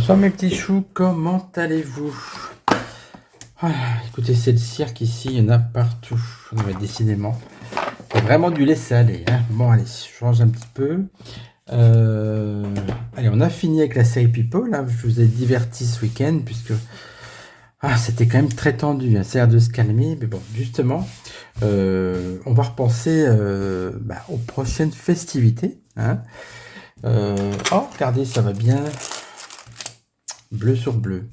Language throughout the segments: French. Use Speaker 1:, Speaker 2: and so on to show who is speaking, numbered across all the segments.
Speaker 1: Bonsoir mes petits choux, comment allez-vous? Écoutez, c'est le cirque ici, il y en a partout. Décidément, c'est vraiment du laisser aller. Hein. Bon, allez, je change un petit peu. Allez, on a fini avec la série People. Là. Je vous ai diverti ce week-end puisque c'était quand même très tendu. Hein. Ça a l'air de se calmer, mais bon, justement, on va repenser aux prochaines festivités. Hein. Regardez, ça va bien. Bleu sur bleu.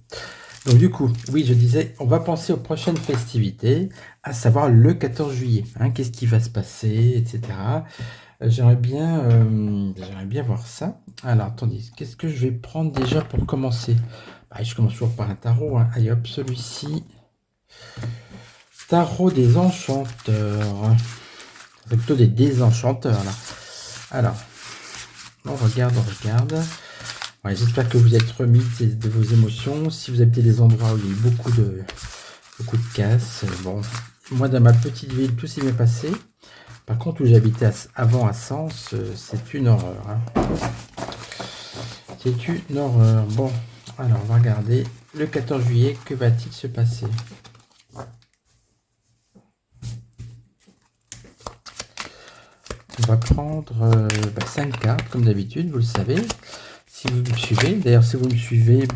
Speaker 1: Donc du coup, oui, je disais, on va penser aux prochaines festivités, à savoir le 14 juillet. Hein, qu'est-ce qui va se passer, etc. J'aimerais bien voir ça. Alors, attendez, qu'est-ce que je vais prendre déjà pour commencer? Je commence toujours par un tarot. Hein. Allez hop, celui-ci. Tarot des enchanteurs. C'est plutôt des désenchanteurs, là. Alors, on regarde. Ouais, j'espère que vous êtes remis de vos émotions. Si vous habitez des endroits où il y a eu beaucoup de casse, bon, moi dans ma petite ville, tout s'est bien passé. Par contre, où j'habitais avant à Sens, c'est une horreur. Hein. C'est une horreur. Bon, alors on va regarder le 14 juillet, que va-t-il se passer? On va prendre 5 cartes, comme d'habitude, vous le savez. Si vous me suivez, d'ailleurs si vous me suivez,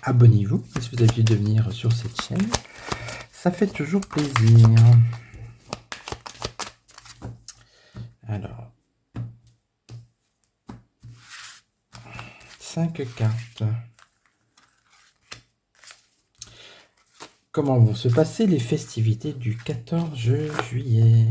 Speaker 1: abonnez-vous si vous avez envie de venir sur cette chaîne. Ça fait toujours plaisir. Alors, 5 cartes. Comment vont se passer les festivités du 14 juillet?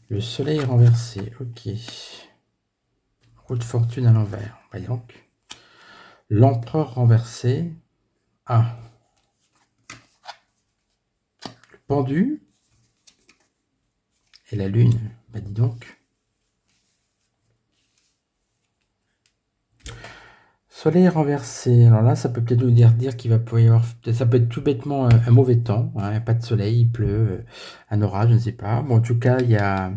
Speaker 1: Le soleil est renversé, ok. Roue de fortune à l'envers, voyons. L'empereur renversé. Ah. Le pendu. Et la lune, dis donc. Soleil renversé. Alors là, ça peut peut-être nous dire qu'il va pouvoir y avoir... Ça peut être tout bêtement un mauvais temps. Hein, pas de soleil, il pleut, un orage, je ne sais pas. Bon, en tout cas, il y a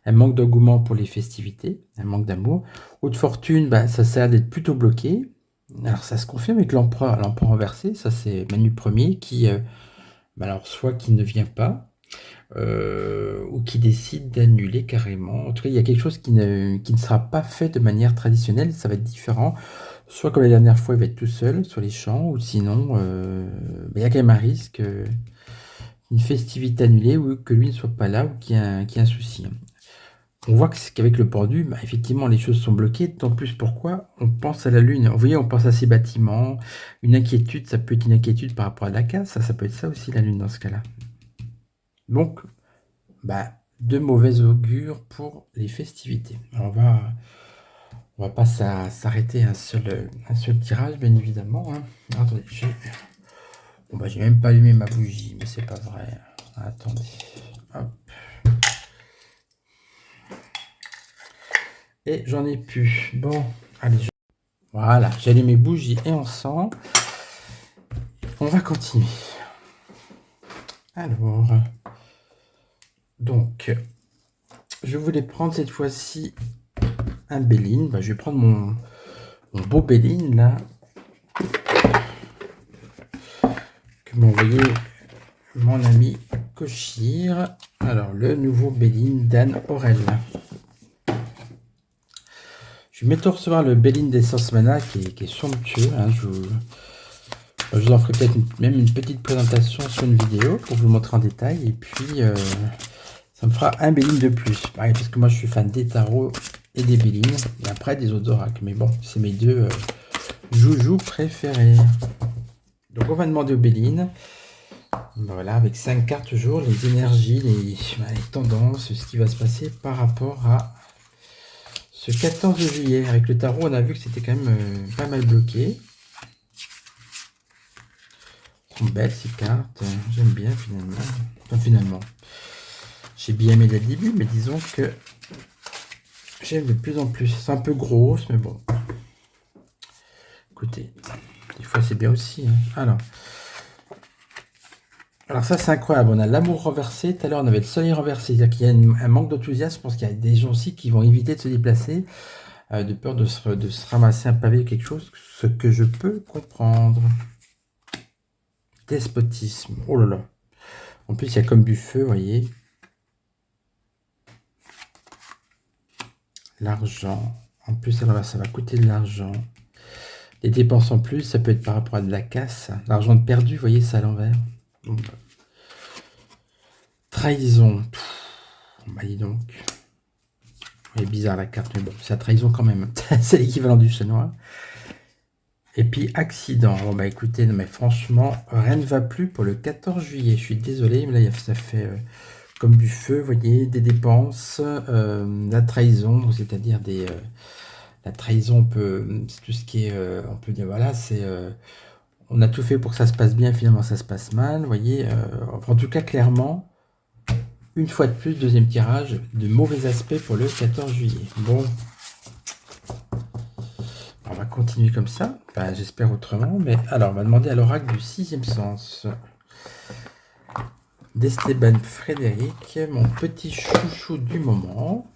Speaker 1: un manque d'engouement pour les festivités, un manque d'amour. Haute fortune, ça sert d'être plutôt bloqué. Alors ça se confirme avec l'empereur renversé. Ça, c'est Manu Ier qui... alors, soit qui ne vient pas, ou qui décide d'annuler carrément. En tout cas, il y a quelque chose qui ne sera pas fait de manière traditionnelle. Ça va être différent. Soit comme la dernière fois, il va être tout seul sur les champs, ou sinon, il y a quand même un risque, une festivité annulée, ou que lui ne soit pas là, ou qu'il y ait un souci. On voit qu'avec le pendu, effectivement, les choses sont bloquées. D'autant plus pourquoi on pense à la Lune. Vous voyez, on pense à ces bâtiments. Une inquiétude, ça peut être une inquiétude par rapport à la casse. Ça peut être ça aussi, la Lune, dans ce cas-là. Donc, de mauvais augure pour les festivités. Alors, on va pas s'arrêter à un seul tirage, bien évidemment. Hein. Attendez, j'ai même pas allumé ma bougie, mais c'est pas vrai. Attendez. Hop. Et j'en ai plus. Bon, allez. Voilà, j'ai allumé mes bougies et encens. On va continuer. Alors, donc, je voulais prendre cette fois-ci un Béline. Je vais prendre mon beau Béline là que m'a envoyé mon ami Kochir. Alors, le nouveau Béline d'Anne Aurel. Je vais bientôt recevoir le Béline d'Essence Mana qui est somptueux. Hein, je vous en ferai peut-être même une petite présentation sur une vidéo pour vous le montrer en détail. Et puis, ça me fera un Béline de plus. Pareil, parce que moi, je suis fan des tarots et des Bélines. Et après, des autres oracles. Mais bon, c'est mes deux joujoux préférés. Donc, on va demander au Béline. Voilà, avec 5 cartes toujours, les énergies, les tendances, ce qui va se passer par rapport à ce 14 juillet. Avec le tarot, on a vu que c'était quand même pas mal bloqué. Elles sont belles ces cartes, j'aime bien finalement. Enfin, finalement, j'ai bien aimé dès le début, mais disons que j'aime de plus en plus. C'est un peu grosse, mais bon. Écoutez, des fois c'est bien aussi. Hein. Alors, Alors ça, c'est incroyable. On a l'amour renversé. Tout à l'heure, on avait le soleil renversé. C'est-à-dire qu'il y a un manque d'enthousiasme. Je pense qu'il y a des gens aussi qui vont éviter de se déplacer, de peur de se ramasser un pavé ou quelque chose. Ce que je peux comprendre. Despotisme. Oh là là. En plus, il y a comme du feu, vous voyez. L'argent. En plus, alors là, ça va coûter de l'argent. Les dépenses en plus, ça peut être par rapport à de la casse. L'argent perdu, vous voyez ça à l'envers. Bon, bah. Trahison. Bah dis donc. Elle est bizarre la carte, mais bon, c'est la trahison quand même. C'est l'équivalent du chat noir. Et puis accident. Bon bah écoutez, non mais franchement, rien ne va plus pour le 14 juillet. Je suis désolé, mais là ça fait comme du feu, vous voyez, des dépenses, la trahison, c'est-à-dire la trahison, c'est tout ce qui est, on peut dire voilà, c'est on a tout fait pour que ça se passe bien, finalement ça se passe mal, vous voyez. En tout cas, clairement, une fois de plus, deuxième tirage, de mauvais aspects pour le 14 juillet. Bon, on va continuer comme ça. Enfin, j'espère autrement, mais alors, on va demander à l'oracle du sixième sens. D'Esteban Frédéric, mon petit chouchou du moment.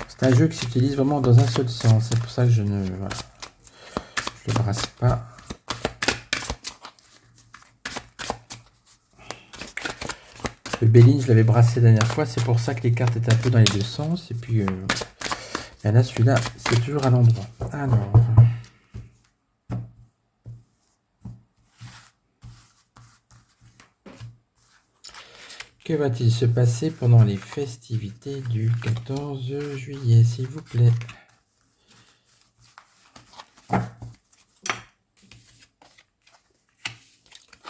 Speaker 1: C'est un jeu qui s'utilise vraiment dans un seul sens. C'est pour ça que je ne voilà, je le brasse pas. Le Béline, je l'avais brassé la dernière fois. C'est pour ça que les cartes étaient un peu dans les deux sens. Et puis, là, celui-là, c'est toujours à l'endroit. Alors... Que va-t-il se passer pendant les festivités du 14 juillet, s'il vous plaît?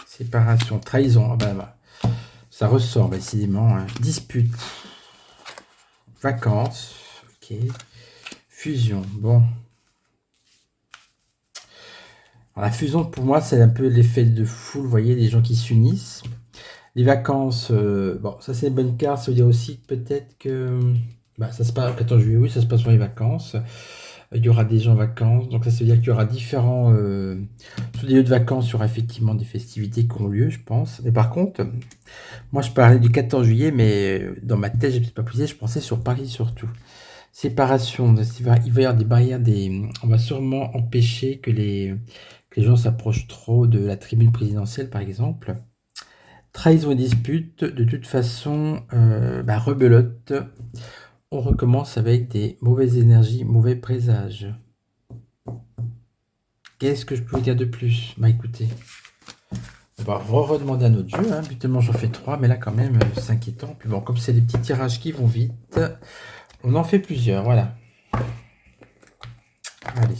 Speaker 1: Séparation, trahison, ça ressort décidément. Hein. Dispute, vacances, ok. Fusion, bon. Alors, la fusion, pour moi, c'est un peu l'effet de foule, vous voyez, des gens qui s'unissent. Les vacances, bon, ça c'est une bonne carte, ça veut dire aussi peut-être que ça se passe le 14 juillet, oui, ça se passe sur les vacances. Il y aura des gens en vacances, donc ça veut dire qu'il y aura différents... sur des lieux de vacances, il y aura effectivement des festivités qui ont lieu, je pense. Mais par contre, moi je parlais du 14 juillet, mais dans ma tête, j'ai peut-être pas poussé, je pensais sur Paris surtout. Séparation, il va y avoir des barrières, on va sûrement empêcher que les gens s'approchent trop de la tribune présidentielle, par exemple. Trahison et dispute, de toute façon, rebelote. On recommence avec des mauvaises énergies, mauvais présages. Qu'est-ce que je peux vous dire de plus? Bah écoutez, on va redemander à notre jeu. Hein. Habituellement, j'en fais 3, mais là, quand même, c'est inquiétant. Puis bon, comme c'est des petits tirages qui vont vite, on en fait plusieurs. Voilà. Allez.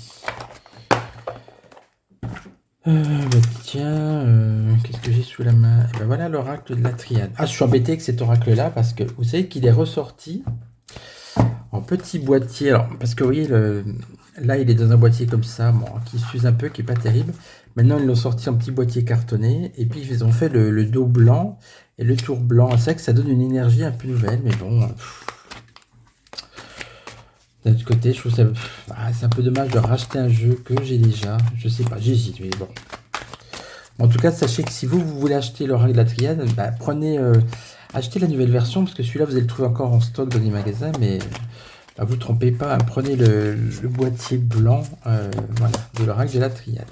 Speaker 1: Qu'est-ce que j'ai sous la main? Voilà l'oracle de la triade. Ah, je suis embêté avec cet oracle-là parce que vous savez qu'il est ressorti en petit boîtier. Alors, parce que vous voyez, là, il est dans un boîtier comme ça, bon, qui s'use un peu, qui n'est pas terrible. Maintenant, ils l'ont sorti en petit boîtier cartonné. Et puis, ils ont fait le dos blanc et le tour blanc. C'est vrai que ça donne une énergie un peu nouvelle, mais bon... D'un autre côté, je trouve ça... c'est un peu dommage de racheter un jeu que j'ai déjà. Je sais pas, j'hésite, mais bon. En tout cas, sachez que si vous voulez acheter l'oracle de la triade, prenez... achetez la nouvelle version, parce que celui-là, vous allez le trouver encore en stock dans les magasins, mais... vous ne trompez pas, prenez le boîtier blanc voilà, de l'oracle de la triade.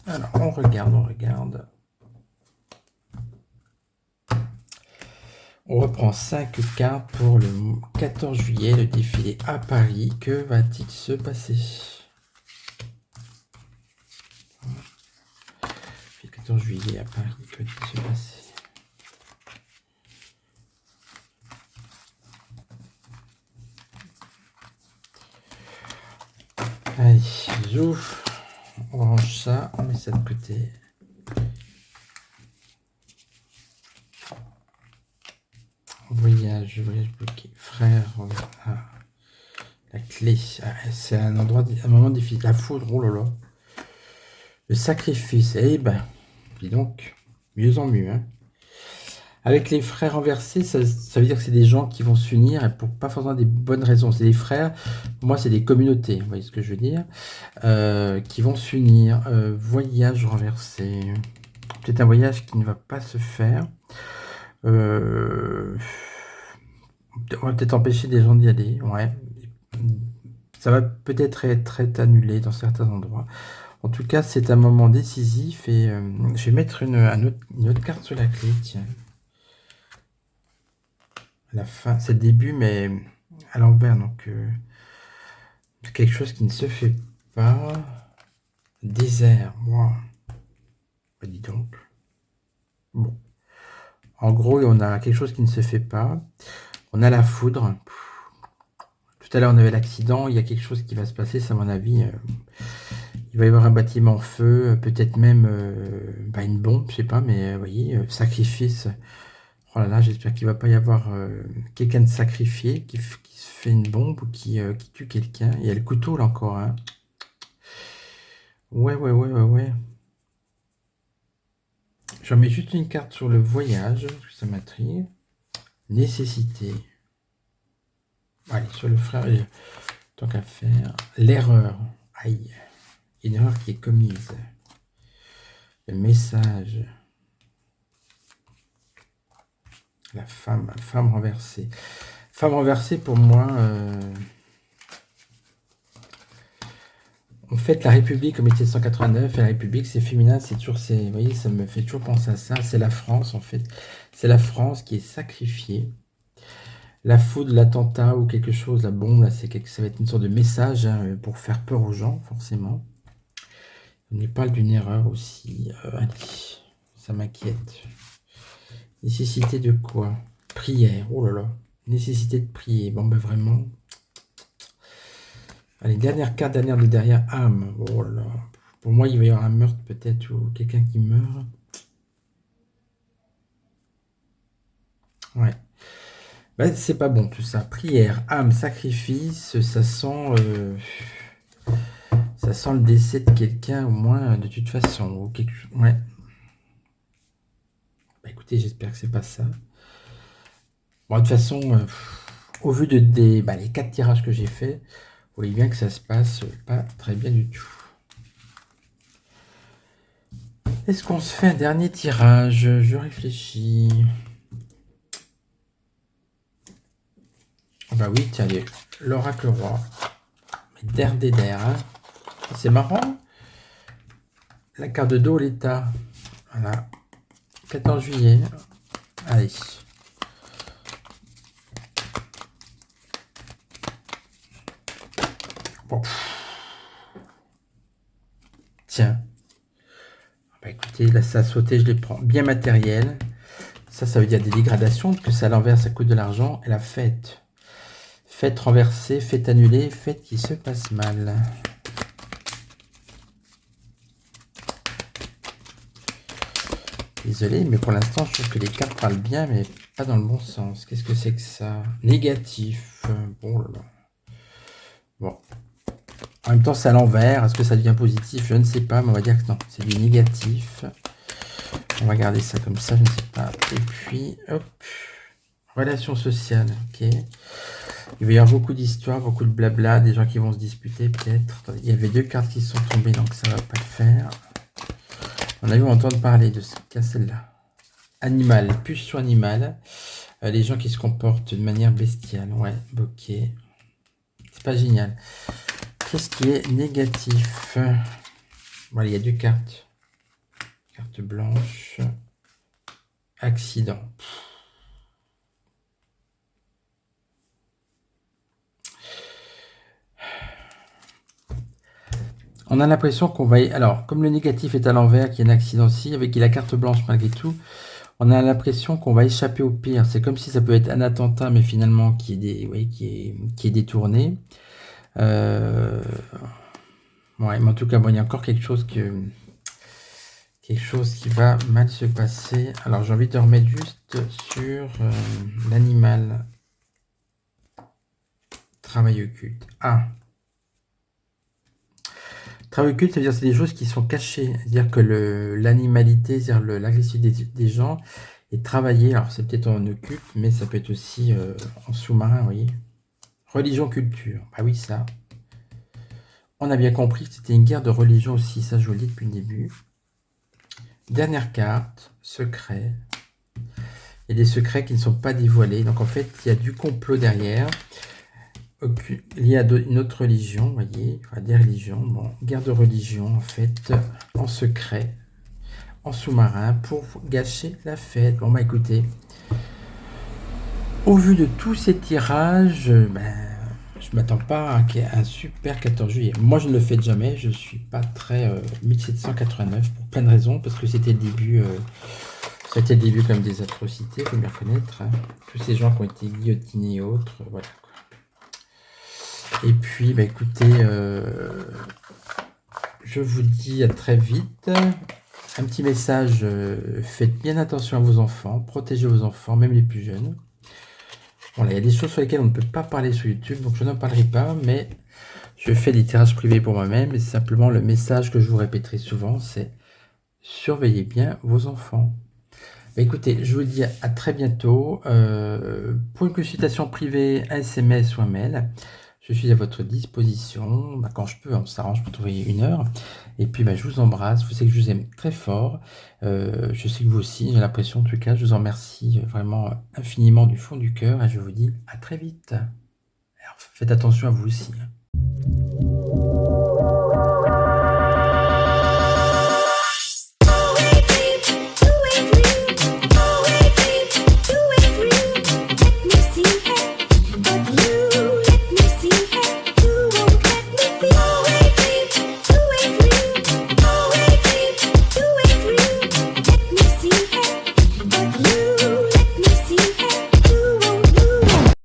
Speaker 1: Alors, on regarde. On reprend 5 cartes pour le 14 juillet, le défilé à Paris. Que va-t-il se passer? Le 14 juillet à Paris, que va-t-il se passer? Allez, j'ouvre. On range ça, on met ça de côté. Voyage bloqué. Frère, la clé. C'est un endroit, un moment difficile. La foudre, oh là là. Le sacrifice. Eh ben, dis donc, mieux en mieux. Hein. Avec les frères renversés, ça veut dire que c'est des gens qui vont s'unir et pour pas forcément des bonnes raisons. C'est des frères, pour moi, c'est des communautés, vous voyez ce que je veux dire, qui vont s'unir. Voyage renversé. Peut-être un voyage qui ne va pas se faire. Euh, on va peut-être empêcher des gens d'y aller, ouais. Ça va peut-être être annulé dans certains endroits. En tout cas, c'est un moment décisif et je vais mettre une autre carte sur la clé, tiens. La fin, c'est le début, mais à l'envers, donc quelque chose qui ne se fait pas. Désert, moi. Bah, dis donc. Bon. En gros, on a quelque chose qui ne se fait pas. On a la foudre. Tout à l'heure, on avait l'accident. Il y a quelque chose qui va se passer, c'est à mon avis. Il va y avoir un bâtiment en feu, peut-être même bah, une bombe, je sais pas, mais vous voyez, sacrifice. Oh là là, j'espère qu'il va pas y avoir quelqu'un de sacrifié qui se fait une bombe ou qui tue quelqu'un. Il y a le couteau là encore, hein. Ouais, ouais, ouais, ouais, ouais. J'en mets juste une carte sur le voyage, parce que ça m'intrigue. Nécessité. Allez, sur le frère, tant qu'à faire. L'erreur. Aïe. Une erreur qui est commise. Le message. La femme. Femme renversée. Femme renversée, pour moi, on fête la République comme 1789, et la République, c'est féminin, c'est toujours, vous voyez, ça me fait toujours penser à ça. C'est la France, en fait. C'est la France qui est sacrifiée. La foudre, l'attentat ou quelque chose, la bombe, là, ça va être une sorte de message hein, pour faire peur aux gens, forcément. On y parle d'une erreur aussi. Allez, ça m'inquiète. Nécessité de quoi? Prière, oh là là. Nécessité de prier. Bon, ben vraiment. Allez, dernière carte, dernière de derrière, âme. Oh là là. Pour moi, il va y avoir un meurtre peut-être ou quelqu'un qui meurt. Ouais. Ben, c'est pas bon tout ça. Prière, âme, sacrifice, ça sent le décès de quelqu'un au moins de toute façon. Ou ouais. Bah, écoutez, j'espère que c'est pas ça. Bon, de toute façon, au vu de les 4 tirages que j'ai fait, vous voyez bien que ça se passe pas très bien du tout. Est-ce qu'on se fait un dernier tirage? Je réfléchis. Bah oui, tiens, allez, l'oracle roi. Der des der, hein. C'est marrant. La carte de dos, l'état. Voilà. 14 juillet. Allez. Bon. Tiens. Bah écoutez, là ça a sauté, je les prends. Bien matériel. Ça veut dire des dégradations, parce que ça à l'envers, ça coûte de l'argent. Et la fête. Fête renversée, fête annulée, fête qui se passe mal. Désolé, mais pour l'instant, je trouve que les cartes parlent bien, mais pas dans le bon sens. Qu'est-ce que c'est que ça? Négatif. Bon là là. Bon. En même temps, c'est à l'envers. Est-ce que ça devient positif? Je ne sais pas, mais on va dire que non. C'est du négatif. On va garder ça comme ça, je ne sais pas. Et puis, hop. Relation sociale, ok. Il va y avoir beaucoup d'histoires, beaucoup de blabla, des gens qui vont se disputer peut-être. Il y avait 2 cartes qui sont tombées, donc ça va pas le faire. On a vu entendre parler de ce cas, celle-là. Animal, pulsion animale. Les gens qui se comportent de manière bestiale. Ouais, ok. C'est pas génial. Qu'est-ce qui est négatif? Voilà, il y a 2 cartes. Carte blanche. Accident. On a l'impression qu'on va... Alors, comme le négatif est à l'envers, qu'il y a un accident aussi, avec la carte blanche malgré tout, on a l'impression qu'on va échapper au pire. C'est comme si ça peut être un attentat, mais finalement qui est détourné. Ouais, mais en tout cas, bon, il y a encore quelque chose qui va mal se passer. Alors, j'ai envie de remettre juste sur l'animal. Travail occulte. Ah. Travail occulte, ça veut dire que c'est des choses qui sont cachées. C'est-à-dire que l'animalité, c'est-à-dire l'agressivité des gens et travailler. Alors, c'est peut-être en occulte, mais ça peut être aussi en sous-marin, vous voyez. Religion, culture. Bah oui, ça. On a bien compris que c'était une guerre de religion aussi, ça je vous le dis depuis le début. Dernière carte, secret. Il y a des secrets qui ne sont pas dévoilés. Donc en fait, il y a du complot derrière. Il y a une autre religion, vous voyez, enfin des religions. Bon, guerre de religion en fait, en secret, en sous-marin, pour gâcher la fête. Bon bah écoutez, au vu de tous ces tirages, je m'attends pas à qu'il y ait un super 14 juillet. Moi, je ne le fais jamais. Je suis pas très 1789 pour plein de raisons, parce que c'était le début. C'était le début comme des atrocités, faut bien reconnaître. Hein. Tous ces gens qui ont été guillotinés et autres, voilà. Et puis, bah écoutez, je vous dis à très vite. Un petit message, faites bien attention à vos enfants, protégez vos enfants, même les plus jeunes. Voilà, il y a des choses sur lesquelles on ne peut pas parler sur YouTube, donc je n'en parlerai pas, mais je fais des tirages privés pour moi-même, et simplement le message que je vous répéterai souvent, c'est surveillez bien vos enfants. Bah, écoutez, je vous dis à très bientôt. Pour une consultation privée, un SMS ou un mail, je suis à votre disposition. Bah, quand je peux, on s'arrange pour trouver une heure. Et puis, bah, je vous embrasse. Vous savez que je vous aime très fort. Je sais que vous aussi, j'ai l'impression, en tout cas, je vous en remercie vraiment infiniment du fond du cœur. Et je vous dis à très vite. Alors, faites attention à vous aussi. Hein.